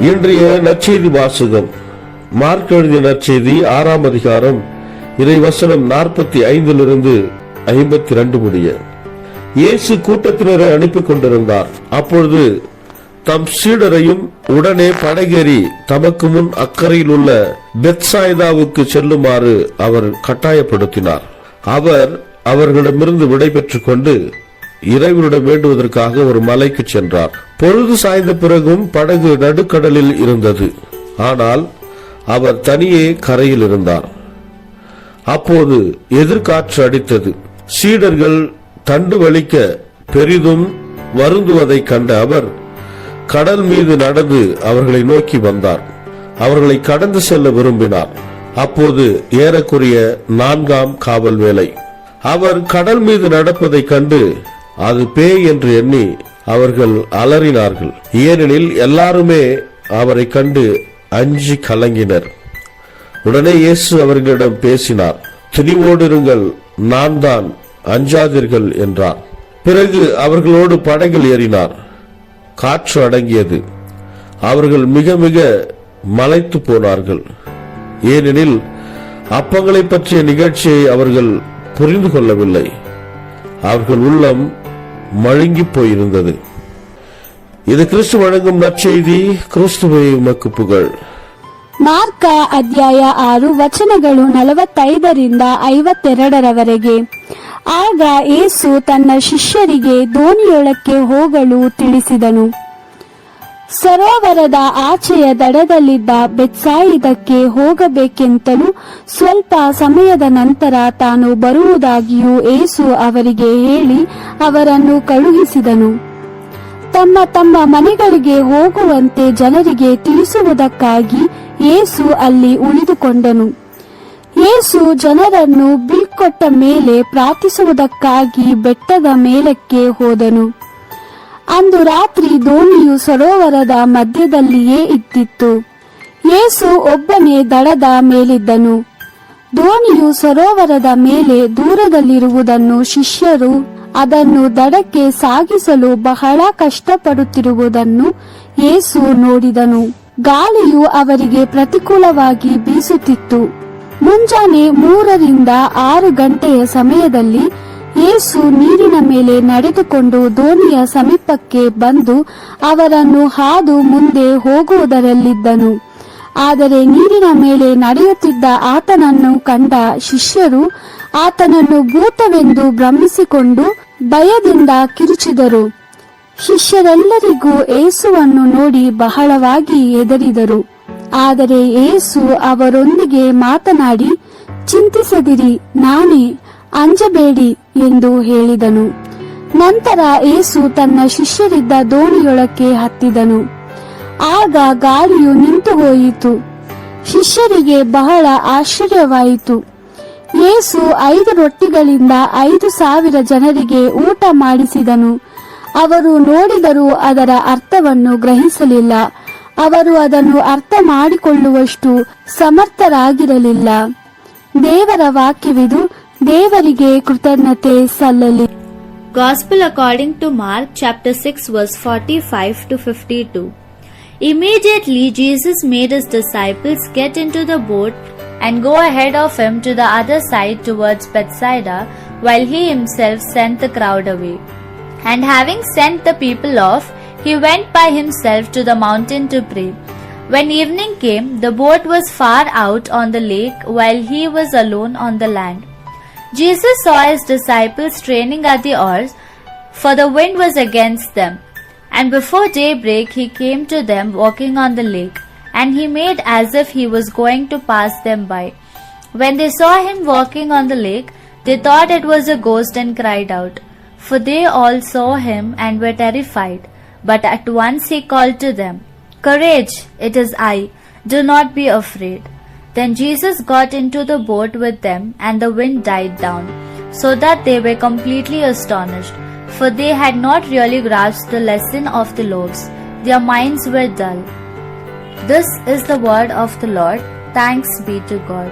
இன்றைய நற்செய்தி வாசகம் மார்க் எழுதிய நற்செய்தி 6ஆம் அதிகாரம் இறைவசனம் 45 52 முடிய. இயேசு கூட்டத்தினரை அனுப்பி கொண்டிருந்தார். அப்பொழுது தம் சீடரையும் உடனே படகேறி தமக்கு முன் அக்கறையில் உள்ள பெத்சாய்தாவுக்கு செல்லுமாறு அவர் கட்டாயப்படுத்தினார். அவர் அவர்களிடமிருந்து விடை பெற்றுக் கொண்டு இறைவனிடம் வேண்டுவதற்காக ஒரு மலைக்கு சென்றார். பொழுது சாய்ந்த பிறகும் படகு நடுக்கடலில் இருந்தது. ஆனால் அவர் தனியே கரையில் இருந்தார். அப்போது எதிர்காற்று அடித்தது. சீடர்கள் தண்டு வலிக்க பெரிதும் வருந்துவதை கண்ட அவர் கடல் மீது நடந்து அவர்களை நோக்கி வந்தார். அவர்களை கடந்து செல்ல விரும்பினார். அப்போது ஏறக்குறைய 4ஆம் காவல் வேளை. அவர் கடல் மீது நடப்பதை கண்டு அது பேய் என்று எண்ணி அவர்கள் அலறினார்கள். ஏனெனில் எல்லாருமே அவரை கண்டு அஞ்சி கலங்கினர். உடனே இயேசு அவர்களிடம் பேசினார். துணிவோடு இருங்கள், நான் தான், அஞ்சாதீர்கள் என்றார். பிறகு அவர்களோடு படகில் ஏறினார். காற்று அடங்கியது. அவர்கள் மிக மிக மலைத்து போனார்கள். ஏனெனில் அப்பங்களை பற்றிய நிகழ்ச்சியை அவர்கள் புரிந்து கொள்ளவில்லை. அவர்கள் உள்ளம் மழுங்கி போயிருந்தது. இது கிறிஸ்து வழங்கும் நற்செய்தி. கிறிஸ்துவே உமக்கு புகழ். ಮಾರ್ಕ ಅಧ್ಯಾಯ 6 ವಚನಗಳು 45 52 ಆಗ ಯೇಸು ತನ್ನ ಶಿಷ್ಯರಿಗೆ ದೋಣಿಯೊಳಕ್ಕೆ ಹೋಗಲು ತಿಳಿಸಿದನು. ಸರೋವರದ ಆಚೆಯ ದಡದಲ್ಲಿದ್ದ ಬೆತ್ಸಾಯಿದಕ್ಕೆ ಹೋಗಬೇಕೆಂತಲೂ ಸ್ವಲ್ಪ ಸಮಯದ ನಂತರ ತಾನು ಬರುವುದಾಗಿಯೂ ಯೇಸು ಅವರಿಗೆ ಹೇಳಿ ಅವರನ್ನು ಕಳುಹಿಸಿದನು. ತಮ್ಮ ತಮ್ಮ ಮನೆಗಳಿಗೆ ಹೋಗುವಂತೆ ಜನರಿಗೆ ತಿಳಿಸುವುದಕ್ಕಾಗಿ ಯೇಸು ಅಲ್ಲಿ ಉಳಿದುಕೊಂಡನು. ಯೇಸು ಜನರನ್ನು ಬೀಳ್ಕೊಟ್ಟ ಮೇಲೆ ಪ್ರಾರ್ಥಿಸುವುದಕ್ಕಾಗಿ ಬೆಟ್ಟದ ಮೇಲಕ್ಕೆ ಹೋದನು. ಅಂದು ರಾತ್ರಿ ದೋಣಿಯು ಸರೋವರದ ಮಧ್ಯದಲ್ಲಿಯೇ ಇದ್ದಿತ್ತು. ಯೇಸು ಒಬ್ಬನೇ ದಡದ ಮೇಲಿದ್ದನು. ದೋಣಿಯು ಸರೋವರದ ಮೇಲೆ ದೂರದಲ್ಲಿರುವುದನ್ನು ಶಿಷ್ಯರು ಅದನ್ನು ದಡಕ್ಕೆ ಸಾಗಿಸಲು ಬಹಳ ಕಷ್ಟಪಡುತ್ತಿರುವುದನ್ನು ಯೇಸು ನೋಡಿದನು. ಗಾಳಿಯು ಅವರಿಗೆ ಪ್ರತಿಕೂಲವಾಗಿ ಬೀಸುತ್ತಿತ್ತು. ಮುಂಜಾನೆ 3 ರಿಂದ 6 ಗಂಟೆಯ ಸಮಯದಲ್ಲಿ ಯೇಸು ನೀರಿನ ಮೇಲೆ ನಡೆದುಕೊಂಡು ದೋಣಿಯ ಸಮೀಪಕ್ಕೆ ಬಂದು ಅವರನ್ನು ಹಾದು ಮುಂದೆ ಹೋಗುವುದರಲ್ಲಿದ್ದನು. ಆದರೆ ನೀರಿನ ಮೇಲೆ ನಡೆಯುತ್ತಿದ್ದ ಆತನನ್ನು ಕಂಡ ಶಿಷ್ಯರು ಆತನನ್ನು ಭೂತವೆಂದು ಭ್ರಮಿಸಿಕೊಂಡು ಭಯದಿಂದ ಕಿರುಚಿದರು. ಶಿಷ್ಯರೆಲ್ಲರಿಗೂ ಯೇಸುವನ್ನು ನೋಡಿ ಬಹಳವಾಗಿ ಹೆದರಿದರು. ಆದರೆ ಯೇಸು ಅವರೊಂದಿಗೆ ಮಾತನಾಡಿ, ಚಿಂತಿಸದಿರಿ, ನಾನೇ, ಅಂಜಬೇಡಿ ಎಂದು ಹೇಳಿದನು. ನಂತರ ಯೇಸು ತನ್ನ ಶಿಷ್ಯರಿದ್ದ ದೋಣಿಯೊಳಕ್ಕೆ ಹತ್ತಿದನು. ಆಗ ಗಾಳಿಯು ನಿಂತು ಹೋಯಿತು. ಶಿಷ್ಯರಿಗೆ ಬಹಳ ಆಶ್ಚರ್ಯವಾಯಿತು. ಯೇಸು 5 ರೊಟ್ಟಿಗಳಿಂದ 5,000 ಜನರಿಗೆ ಊಟ ಮಾಡಿಸಿದನು. ಅವರು ನೋಡಿದರೂ ಅದರ ಅರ್ಥವನ್ನು ಗ್ರಹಿಸಲಿಲ್ಲ. ಅವರು ಅದನ್ನು ಅರ್ಥ ಮಾಡಿಕೊಳ್ಳುವಷ್ಟು ಸಮರ್ಥರಾಗಿರಲಿಲ್ಲ. ದೇವರ ವಾಕ್ಯವಿದು. ದೇವರಿಗೆ ಕೃತಜ್ಞತೆ ಸಲ್ಲಲಿ. Gospel according to Mark chapter 6 verse 45 to 52. Immediately Jesus made his disciples get into the boat and go ahead of him to the other side towards Bethsaida, while he himself sent the crowd away. And having sent the people off, he went by himself to the mountain to pray. When evening came, the boat was far out on the lake, while he was alone on the land. Jesus saw his disciples straining at the oars, for the wind was against them. And before daybreak he came to them walking on the lake, and he made as if he was going to pass them by. When they saw him walking on the lake, they thought it was a ghost and cried out, for they all saw him and were terrified. But at once he called to them, "Courage, it is I, do not be afraid." Then Jesus got into the boat with them, and the wind died down, so that they were completely astonished, for they had not really grasped the lesson of the loaves. Their minds were dull. This is the word of the Lord. Thanks be to God.